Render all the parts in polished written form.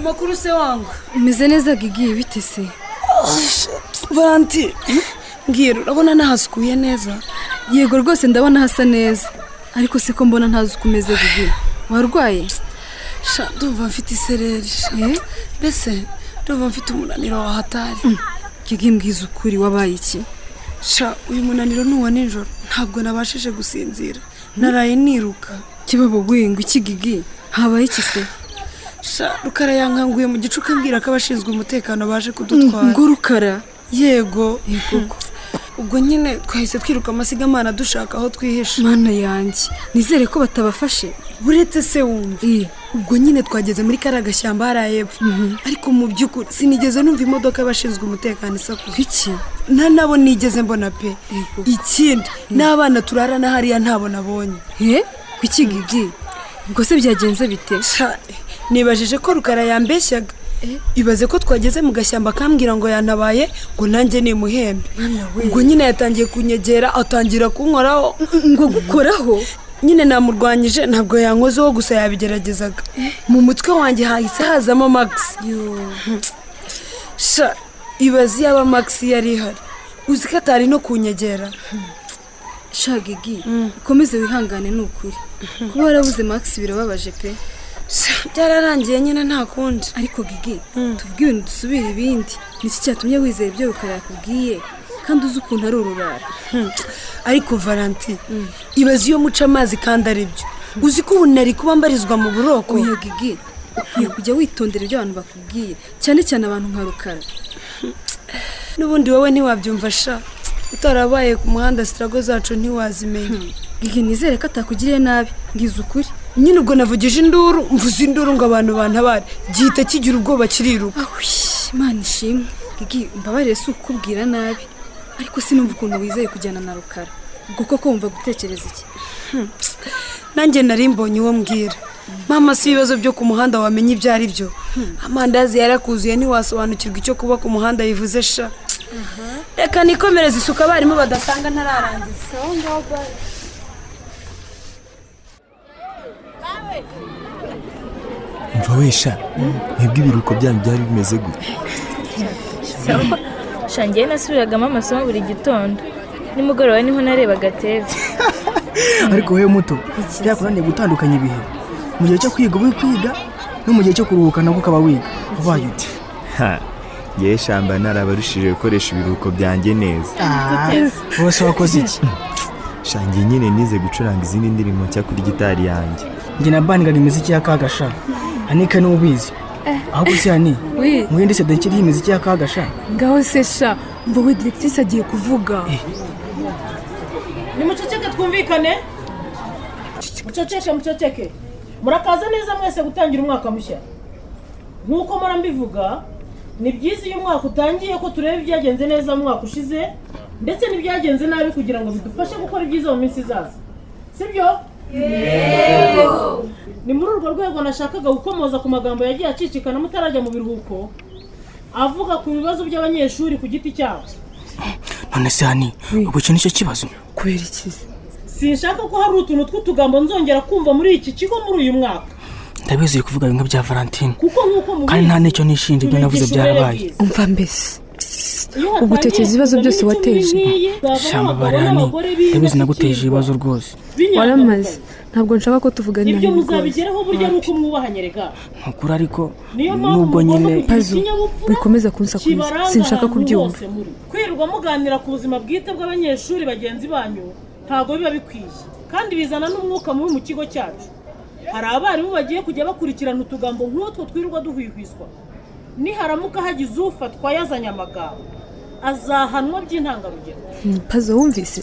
Amakuru se wangu. Meze neza Gigi bite se? Valentin. Ngira urabona nahasukuye neza. Yego rwose ndabona hasa neza. Ariko se ko mbona ntazi kumeze Gigi. Warwaye? Sha ndumva mfite isereri. Bese ndumva mfite umunaniro wa hatari. Gigi mbwiza ukuri wabaye iki? Sha uyu munaniro nuwa nijoro ntabwo nabashije gusinzira. Naraye niruka. Kibabo gwingu iki Gigi? Habaye iki se? Sha Rukara yankanguye mu gicuka mbwira ko abashinzwe umutekano baje kudutwara. Ngo Rukara? Yego. Yego. Ubwo nyine twahise twiruka amasigamana dushaka aho twihisha. Mana yanjye, nizere ko batabafashe. Buretse se wumva. Ubwo nyine twageze muri karagashyamba harayepfo. Ariko mu byukuri sinigeze numva imodoka y'abashinzwe umutekano isakuza. Iki? Nabo nigeze mbona pe. Ikindi n'abana turarana hariya ntabo nabonye. Kuki Gigi? Ubwo se byagenze bite? Nibajije ko Rukara yambeshyaga. Ibaze ko twageze mu gashyamba kambwira ngo yantabaye ngo nanjye ni muhembe. Ubwo nyine yatangiye kunyegera atangira kunkoraho. Ngo gukoraho? Nyine namurwanyije ntabwo yankozeho gusa yabigeragezaga. Mu mutwe wanjye hahise hazamo Max. Sha ibaze yaba Max yari ihari. Uzi ko atari no kunyegera. Sha Gigi, komeze wihangane n'ukuri. Kuba warabuze Max birababaje pe. Byararangiye nyine nta kundi. Ariko Gigi, tuvuge ibintu dusubira ibindi. Niki cyatumye wizera ibyo Rukara yakubwiye kandi uzi ukuntu ari ururara. Ariko Valentin, ibaze iyo muca amazi kandi ari byo. Uzi ko ubu nari kuba mbarizwa mu buroko. Oya Gigi, ukwiye kujya witondera ibyo abantu bakubwiye, cyane cyane abantu nka Rukara. N'ubundi wowe ntiwabyumva sha. Utarabaye ku muhanda strago zacu ntiwazimenya. Gigi nizere ko atakugiriye nabi, ngize ukuri. Nyine ubwo navugije induru, mvuze induru ngo abantu bantabare. Gihita kigira ubwoba kiriruka. Imana ishimwe. Gigi mbabarire si ukubwira nabi. Ariko sinumva ukuntu wizeye kujyana na Rukara. Ubwo koko wumva gutekereza iki? Nanjye nari mbonye uwo mbwira. Mama si ibibazo byo ku muhanda wamenye ibyo ari byo. Amandazi yarakuzuye ntiwasobanukirwa icyo kuba ku muhanda yivuze sha. Reka nikomereze isuka barimo badasanga ntararangiza. Mva wesha, mwebwe ibiruko byanyu byari bimeze gute? Shangiye nasubiragamo amasomo buri gitondo. Nimugoroba niho narebaga TV. Ariko we muto, byakuraniye gutandukanya ibihe. Mu gihe cyo kwiga uri kwiga no mu gihe cyo kuruhuka nabwo ukaba wiga. Ubaye ute? Ye shamba narabarushije gukoresha ibiruko byanjye neza. Bose wakoze iki? Shangiye nyine nize gucuranga izindi ndirimbo nshya kuri gitari yanjye. Nge nabangaga imiziki ya Kagasha. Anika n'ubizi. Aho gushyani. Mwende se dankiri imiziki ya Kagasha. Ngaho se sha, mvuwe directrice agiye kuvuga. Nimuceceke twumvikane. Muceceke. Murakaza neza mwese gutangira umwaka mushya. Nkuko murambivuga, ni byiza iyo umwaka utangiye ko tureba ibyagenze neza mu mwaka ushize ndetse n'ibyagenze nabi kugira ngo bidufashe gukora ibyiza mu minsi izaza. Sibyo? Yego. Ni muri urwo rwego nashakaga gukomoza ku magambo yagiye acicikana mutarajya mu biruhuko avuga ku bibazo by'abanyeshuri ku giti cyabo. None se hani, ubu cyo nicyo kibazo. Kubera iki? Sinshaka ko hari utuntu tw'utugambo nzongera kumva muri iki kigo muri uyu mwaka. Ndabizi kuvuga bimwe bya Valentin. Kuko nkuko mubizi. Kandi nta nicyo nishinje ibyo navuze byarabaye. Umva mbese. Ugutekereza ibibazo byose wateje. Shamba barani, ndabizi naguteje ibibazo rwose. Waramaze. Ntabwo nshaka ko tuvugana ibyo muzabigeraho burya nuko mwubahanye rega. Nukuri ariko nubwo nyine Pazo bikomeza kunsakuza. Sinshaka kubyumva. Kwirwa muganira ku buzima bwite bw'abanyeshuri bagenzi banyu ntago biba bikwiye. Kandi bizana n'umwuka mubi mu kigo cyacu. Hari abarimu bagiye kujya bakurikirana utugambo nk'utwo twirwa duhwihwiswa. Niharamuka hagize ufatwa yazanye amagambo azahanwa by'intangarugero. Pazo wumvise?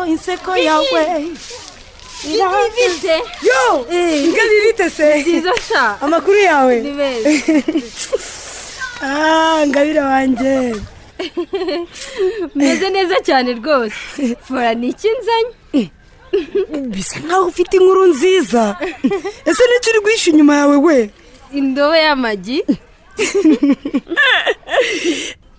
Inseko yawe. Ibite. Yo! Ngabi bite se? Zizo sha. Amakuru yawe. Ni beza. Ngabira wanje. Meze neza cyane rwose. Fora niki nzanye? Bisa nkaho ufite inkuru nziza. Ese nicyo uri guhisha inyuma yawe we? Indobo y'amagi.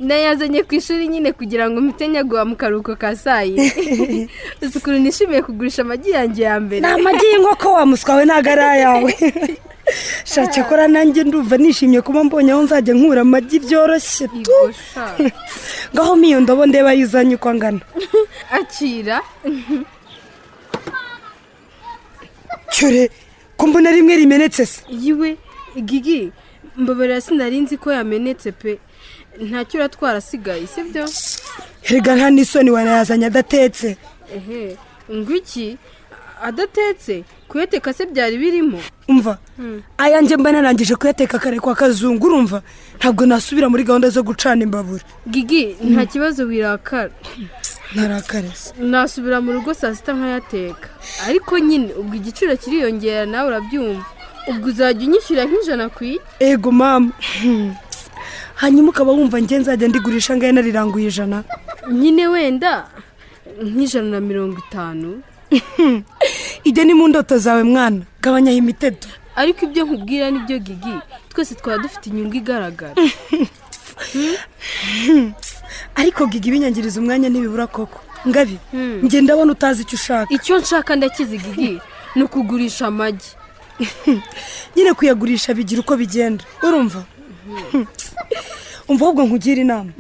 nayazanye ku ishuri nyine kugira ngo mpite nyaguha mu karuhuko ka saa yine. Uzi ukuntu nishimiye kugurisha amagi yanjye ya mbere. Ni amagi y'inkoko wa muswa we ntabwo ari ayawe. Shake kora nanjye ndumva nishimye kuba mbonye aho nzajya nkura amagi byoroshye tu. Ngaho miyo ndobo ndeba yizanye uko angana. Akira. Cyore ko mbona rimwe rimenetse se. Yiwe Gigi mbabarira sinarinzi ko yamenetse pe. Ntacyo uratwara asigaye sibyo? Erega nta n'isoni wanayazanye adatetse. Ngwiki adatetse kuyateka se byari birimo. Umva ayanjye mba narangije kuyateka kare kwa kazungu urumva ntabwo nasubira muri gahunda zo gucana imbabura. Gigi nta kibazo wirakara. Narakarese nasubira mu rugo saa sita nkayateka ariko nyine ubwo igiciro kiriyongera nawe urabyumva ubwo uzajya unyishyura nk'ijana kwiye. Ego mama hanyuma ukaba wumva njye nzajya ndigurisha ngahe nariranguye 100 nyine wenda nk'150. Ijye ni mu ndoto zawe mwana gabanyaho imiteto. Ariko ibyo nkubwira nibyo Gigi twese twaba dufite inyungu igaragara. Ariko Gigi binyangiriza umwanya ntibibura koko ngabi njye ndabona utazi icyo ushaka. Icyo nshaka ndakizi Gigi ni ukugurisha amagi. Nyine kuyagurisha bigira uko bigenda urumva. Umva ahubwo nkugira inama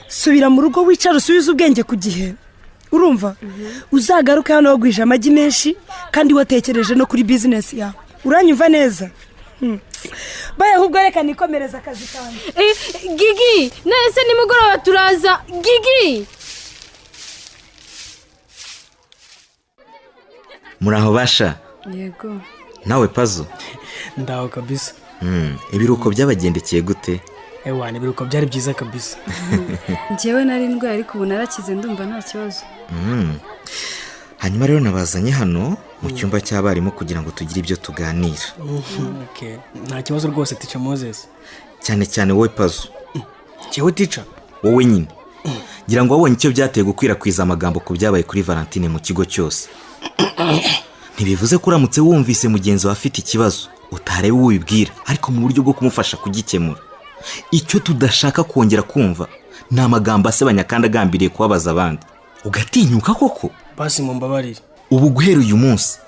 subira mu rugo wicara usubize ubwenge ku gihe urumva uzagaruka hano wagwije amagi menshi kandi watekereje no kuri business yawe uranyumva neza. Baye ahubwo reka nikomereza akazi kanjye. Gigi nese nimugoroba turaza Gigi. Muraho basha. Yego. Nawe Pazo? Ndaho kabisa. Ibiruko byabagendekeye gute? Ewa ni ibiruko byari byiza kabisa. Njyewe nari ndwaye ariko ubu narakize ndumva nta kibazo. Hanyuma rero nabazanye hano mu cyumba cy'abarimu kugira ngo tugire ibyo tuganira. Okay. Nta kibazo rwose Teacher Moses. Cyane cyane wowe Pazo. Jewe Teacher. Wowe nyine. Ngira ngo wabonye icyo byateye gukwirakwiza amagambo ku byabaye kuri Valentine mu kigo cyose. Ntibivuze ko uramutse wumvise mugenzi wawe afite ikibazo utarebe ubibwira ariko mu buryo bwo kumufasha kugikemura. Icyo tudashaka kongera kumva ni amagambo asebanya kandi agambiriye kubabaza abandi. Ugatinyuka koko? Basi mumbabarire. Ubu guhera uyu munsi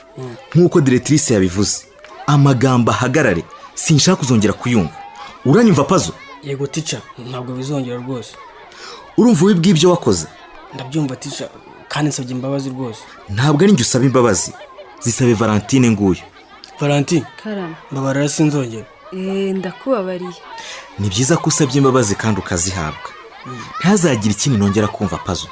nk'uko directrice yabivuze amagambo ahagarare sinshaka kuzongera kuyumva. Uranyumva Pazo? Yego Teacher ntabwo bizongera rwose. Urumva wibwibyo wakoze? Ndabyumva Teacher kandi nsabye imbabazi rwose. Ntabwo ari njye usaba imbabazi zisabe Valentine nguyu. Valentine Karama mbabarira sinzongera. Ndakubabariye. Ni byiza ko usabye imbabazi kandi ukazihabwa. Ntazagire ikindi nongera kumva Pazo.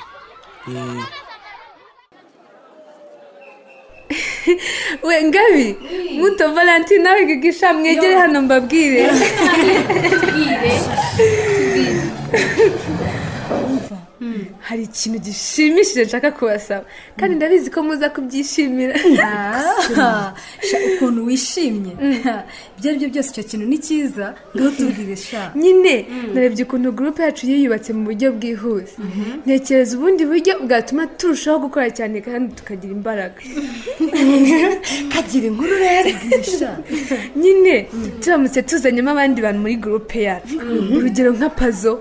We ngabi muto Valentine nawe Gigisha mwegere hano mbabwire. Hari ikintu gishimishije nshaka kubasaba kandi ndabizi ko muza kubyishimira. Ukuntu wishimye ibyo ari byo byose icyo kintu ni cyiza ngaho tubwire sha. Nyine narebye ukuntu groupe yacu yiyubatse mu buryo bwihuse ntekereza ubundi buryo bwatuma turushaho gukora cyane kandi tukagira imbaraga. Kagira inkuru rero nyine turamutse tuzanyemo abandi bantu muri groupe yacu urugero nka Pazo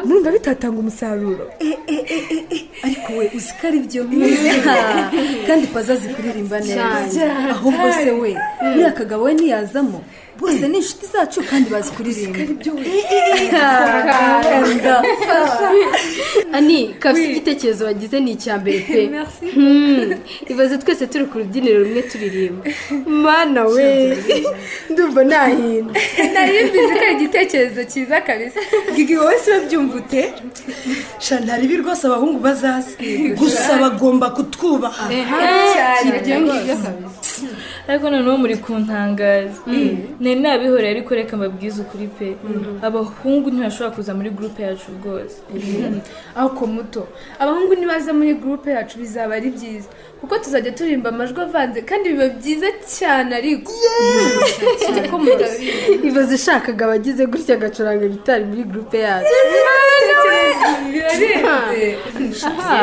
murumva bitatanga umusaruro. Ariko we uziko ari byo kandi Pazo azi kuririmba neza ahubwo se we uriya kagabo we ntiyazamo bose ni inshuti zacu kandi bazi kuririmba. Ani kabisa igitekerezo wagize ni icyambere pe. Ibaze twese turi ku rubyiniro rumwe turirimba. Mana we ndumva nahinda narimbizi ko igitekerezo cyiza kabisa. Gigi wowe se babyumva ute? Shantari bi rwose abahungu bazaza gusa bagomba kutwubaha. Ariko noneho muri kuntangaza nari nabihoreye ariko reka mbabwize ukuri pe abahungu ntibashobora kuza muri groupe yacu rwose. Ako muto abahungu nibaza muri groupe yacu bizaba ari byiza kuko tuzajya turimba amajwi avanze kandi biba byiza cyane ariko ibaze ishakaga abagize gutya agacuranga gitari muri groupe yacu.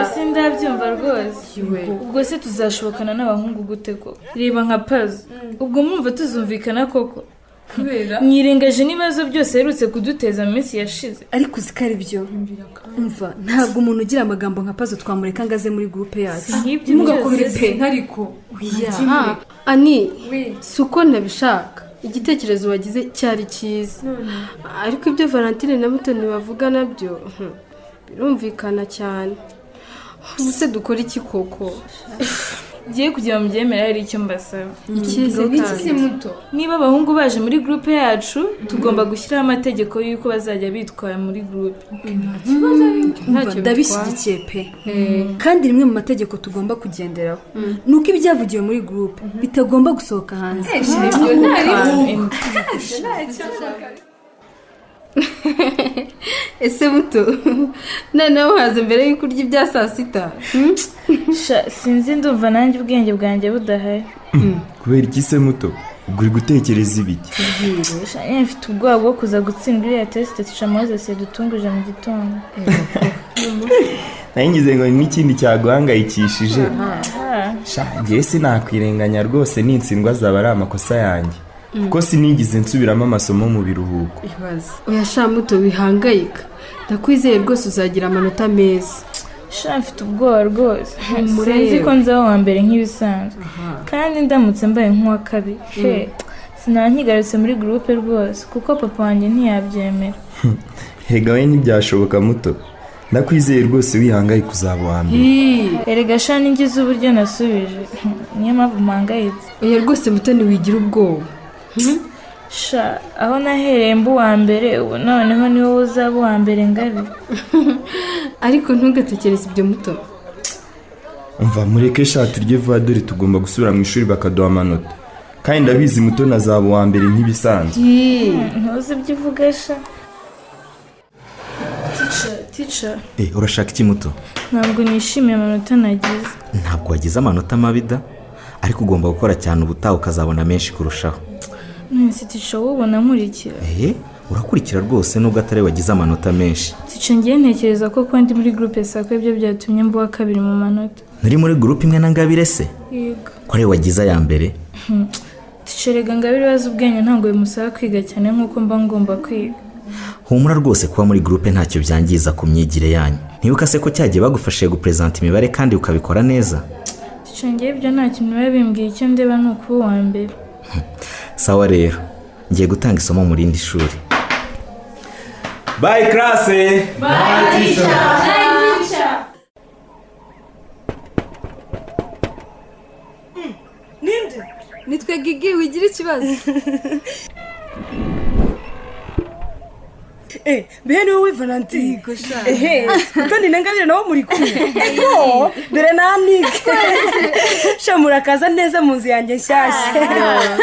Ese ndabyumva rwose. Ubwo se tuzashobokana n'abahungu gute ko? Reba nka Pazo ubwo mwumva tuzumvikana koko kubera mwirengaje n'ibibazo byose aherutse kuduteza mu minsi yashize. ariko uzi ko ari byo umva ntabwo umuntu ugira amagambo nka pazo twamureka ngo aze muri gurupe yacu Ntugakore pe ariko ani si uko ntabishaka igitekerezo wagize cyari cyiza ariko ibyo Valentine na Mutoni bavuga nabyo birumvikana cyane. Ubuse dukora iki koko? Giye kugira mu byemera hari icyo mbasaba. Ikize n'iki muto Niba abahungu baje muri groupe yacu tugomba gushyiraho amategeko y'uko bazajya bitwara muri groupe. ndabishyigikiye pe kandi rimwe mu mategeko tugomba kugenderaho ni uko ibyavugiwe muri gurupe bitagomba gusohoka hanze. Ese muto noneho haza mbere y'uko urya ibya saa sita. Sinzi ndumva nanjye ubwenge bwanjye budahari. Kubera iki se muto ubwo uri gutekereza ibiki? Mfite ubwoba bwo kuza gutsindwa iriya tesite tica Moses yadutunguje mu gitondo. Nangize ngo n'ikindi cyaguhangayikishije. Njye sinakwirenganya rwose n'intsindwa zaba ari amakosa yanjye kuko sinigize nsubiramo amasomo mu biruhuko. Oya sha muto wihangayika ndakwizeye rwose uzagira amanota meza. Mfite ubwoba rwose sinzi ko nzaba wa mbere nk'ibisanzwe kandi ndamutse mbaye nk'uwa kabiri sinankigarutse muri groupe rwose kuko papa wanjye ntiyabyemera. Hega we ntibyashoboka muto ndakwizeye rwose wihangayika uzaba wa mbere. Erega sha ningize uburyo nasubije niyo mpamvu mpangayitse. Oya rwose Mutoni wigira ubwoba. Aho nahereye mbu wa mbere ubu noneho ni wowe uzaba uwa mbere ngabi. Ariko ntugatekereze ibyo muto. Umva mureke turye vuba dore tugomba gusubira mu ishuri bakaduha amanota kandi ndabizi muto nazaba uwa mbere nk'ibisanzwe. Ntuzi ibyo uvuga sha. Teacher. Urashaka iki muto? Ntabwo nishimiye amanota nagize. Ntabwo wagize amanota mabi da ariko ugomba gukora cyane ubutaha ukazabona menshi kurushaho. Nonese teacher wowe ubona nkurikira? Urakurikira rwose nubwo atari wagize amanota menshi. Teacher ngiye ntekereza ko ndi muri groupe sako ibyo byatumye mbu wa kabiri mu manota. Nari muri groupe imwe na Ngabire se? Yego. Ko ari wagize aya mbere? Teacher rega Ngabire bazi ubwenge ntabwo bimusaba kwiga cyane nkuko mba ngomba kwiga. Humura rwose kuba muri groupe ntacyo byangiza ku myigire yanyu. Ntibuka se ko cyagiye bagufashije gupresenta imibare kandi ukabikora neza? Teacher ngiye ibyo nta kintu babimbwiye icyo ndeba ni ukuba wa mbere. Sawa rero ngiye gutanga isomo mu rindi shuri. Bye class. Bye teacher. Ninde? nitwe Gigi wigira ikibazo. Bene wowe Valentine. Kandi Ngabire nawe muri kumwe. Dore namike. Murakaza neza mu nzu yanjye nshyashya.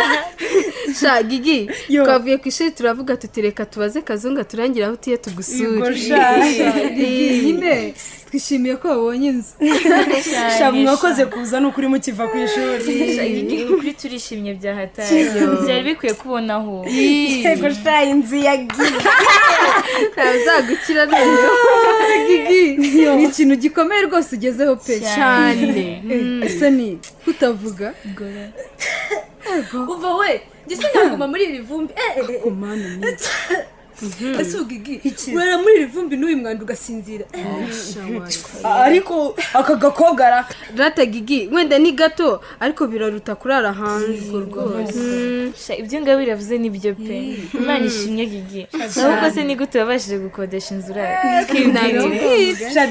Sha Gigi twavuye ku ishuri turavuga tutireka tubaze Kazunga turangira aho utiye tugusura. Nyine twishimiye ko wabonye inzu. Mwakoze kuza n'ukuri mukiva ku ishuri. Gigi ukuri turishimye bya hatari. Byari bikwiye kubonaho. Yego sha inzu ya Gigi. Uzagukira none. Gigi ni ikintu gikomeye rwose ugezeho pe cyane. Ese ni utavuga uva we gise ngaguma muri iri vumbi kumana ni ese Gigi urara muri iri vumbi n'uyu mwanda ugasinzira ariko aka gakogara rata Gigi wenda ni gato ariko biraruta kurara hanze rwose. Ibyo Ngabire yavuze nibyo pe. Imana ishimye Gigi. Ahubwo se ni gute wabashije gukodesha inzu uraye?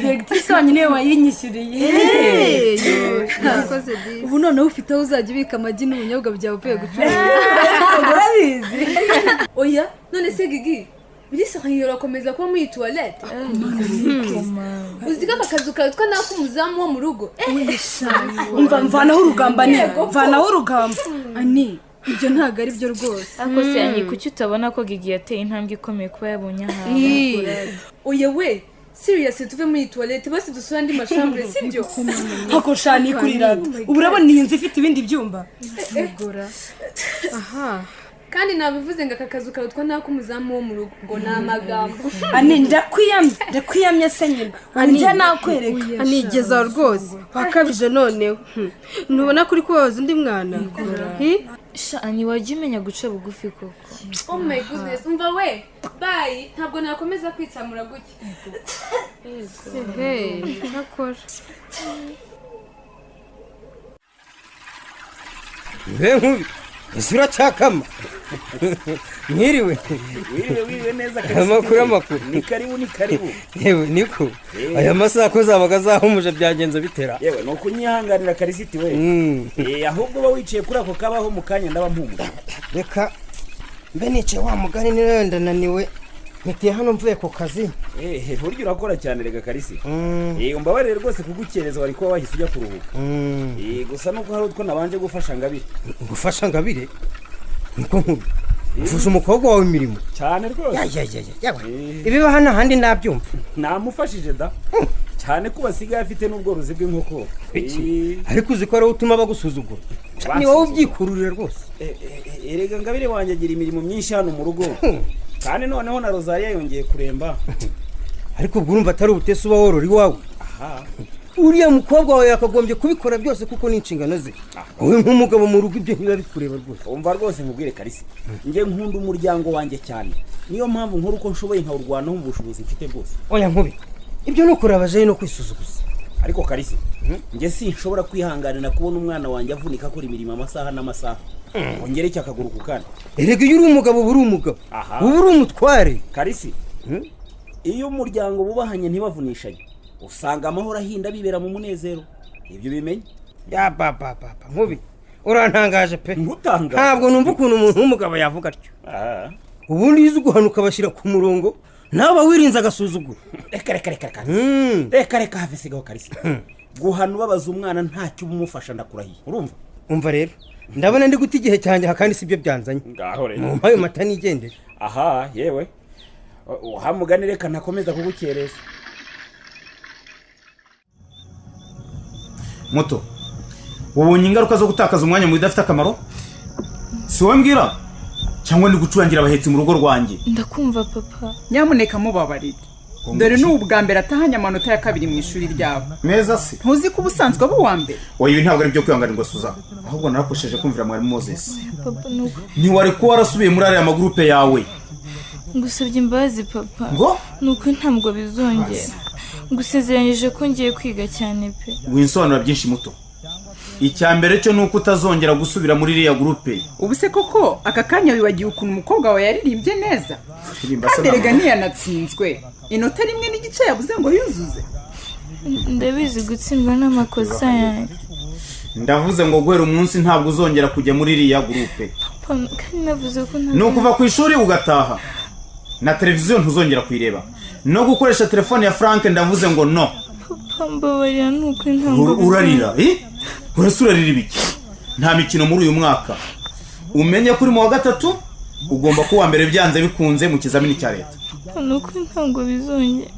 Directrice wanyu niwe wayinyishyuriye. Ubu noneho ufite aho uzajya ubika amagi n'ubunyobwa byawe uvuye gucuruza. Urabizi? Oya none se Gigi birisakanye urakomeza kuba muri toilette. Uziga akazu katwa nako umuzamu wo mu rugo. Mvanaho urugamba nego. Mvanaho urugamba. Ani ibyo ntago ari byo rwose. Ako se yanyi kuki utabona ko Gigi yateye intambwe ikomeye kuba yabonye aha? Oya we seriously tuve muri toilette basi dusura andi mashambre sibyo? Hako shani kurirata. Ubu urabona iyi nzu ifite ibindi byumba. Aha. Kandi nabivuze ngo akakazu katwa nako umuzamu wo mu rugo ngo namagambo. Ani ndakwiyamye se nyine. Njye nakwereka. Anigeza rwose. Wakabije noneho. Ntubona kuri kubabaza undi mwana? shani wajya umenya guca bugufi koko. Oh my goodness, umva we bye ntabwo nakomeza kwitsamura gutya. nakora nkubi ese uracyakama mwiriwe wiriwe neza amakuru ni karibu yewe niko aya masaha ko zabaga zahumuje byagenze bitera yewe nuko unyihanganira Karisiti we ahubwo ba wicaye kuri ako kabaho mu kanya ndaba mpumura reka mbe nicaye wa mugani niwe ndananiwe mpitiye hano mvuye ku kazi buryo urakora cyane rega Karisi umbabarire rwose kugukereza wari kuba wahise ujya kuruhuka gusa nuko hari utwo nabanje gufasha Ngabire niko nkubi ufashe umukobwa wawe imirimo cyane rwose ibiba hano ahandi nabyumva namufashije da cyane ko basigaye afite n'ubworozi bw'inkoko ariko uzi ko ari utuma bagusuzugura ni wowe ubyikururira rwose erega Ngabire wanjye agira imirimo myinshi hano mu rugo kandi noneho na Rosaria yongeye kuremba ariko ubwo urumva atari ubutesi uba worora iwawe uriya mukobwa wawe yakagombye kubikora byose kuko ni inshingano ze wowe nk'umugabo mu rugo ibyo biba bikureba rwose umva rwose nkubwire Karisi njye nkunda umuryango wanjye cyane niyo mpamvu nkora uko nshoboye nkawurwanaho mu bushobozi mfite bwose oya nkubi ibyo ni ukurabaje no kwisuzuguza ariko Karisi njye sinshobora kwihanganira kubona umwana wanjye avunika akora imirimo amasaha n'amasaha ongere icyo akaguru ku kandi erega iyo uri umugabo uba uri umugabo uba uri umutware Karisi iyo umuryango bubahanye ntibavunishanye usanga amahoro ahinda bibera mu munezero ibyo bimenye ya papa nkubi urantangaje pe ngutanga ntabwo numva ukuntu umuntu w'umugabo yavuga atyo ubundi yize guhanuka bashyira ku murongo nawe wirinze agasuzuguro reka have sigaho Karisi guhana ubabaza umwana ntacyo umufasha ndakurahiye urumva umva rero ndabona ndi guta igihe cyanjye kandi sibyo byanzanye ngaho rero mu mpayo mata nigendere yewe uhamugane reka nakomeza kugukereza Muto ubonye ingaruka zo gutakaza umwanya mu bidafite akamaro si wowe mbwira cyangwa ndi gucurangira abahetsi mu rugo rwanjye ndakumva papa nyamuneka mubabarire dore ni ubwa mbere atahanye amanota ya kabiri mu ishuri ryabo meza se ntuzi ko ubusanzwe aba uwa mbere oya ibi ntabwo ari byo kwihanganirwa Suza ahubwo narakosheje kumvira mwarimu Moses papa ntiwari ko warasubiye muri ariya magurupe yawe ngusabye imbabazi papa ngo nuko ntabwo bizongera ngusezeranyije ko ngiye kwiga cyane pe winsobanura byinshi Muto icya mbere cyo nuko utazongera gusubira muri iriya gurupe ubu se koko aka kanya wibagiye ukuntu umukobwa wawe yaririmbye neza kandi erega ntiyanatsinzwe inota rimwe n'igice yabuze ngo yuzuze ndabizi gutsindwa n'amakosa yanjye ndavuze ngo guhera umunsi ntabwo uzongera kujya muri iriya gurupe kandi navuze ko ni ukuva ku ishuri ugataha na televiziyo ntuzongera kuyireba no gukoresha telefone ya Frank ndavuze ngo no papa mbabarira nuko ntabwo urarira urarira ibiki nta mikino muri uyu mwaka umenye kuri mu wa gatatu ugomba kuba mbere byanze bikunze mu kizamini cya leta nuko ntabwo bizongera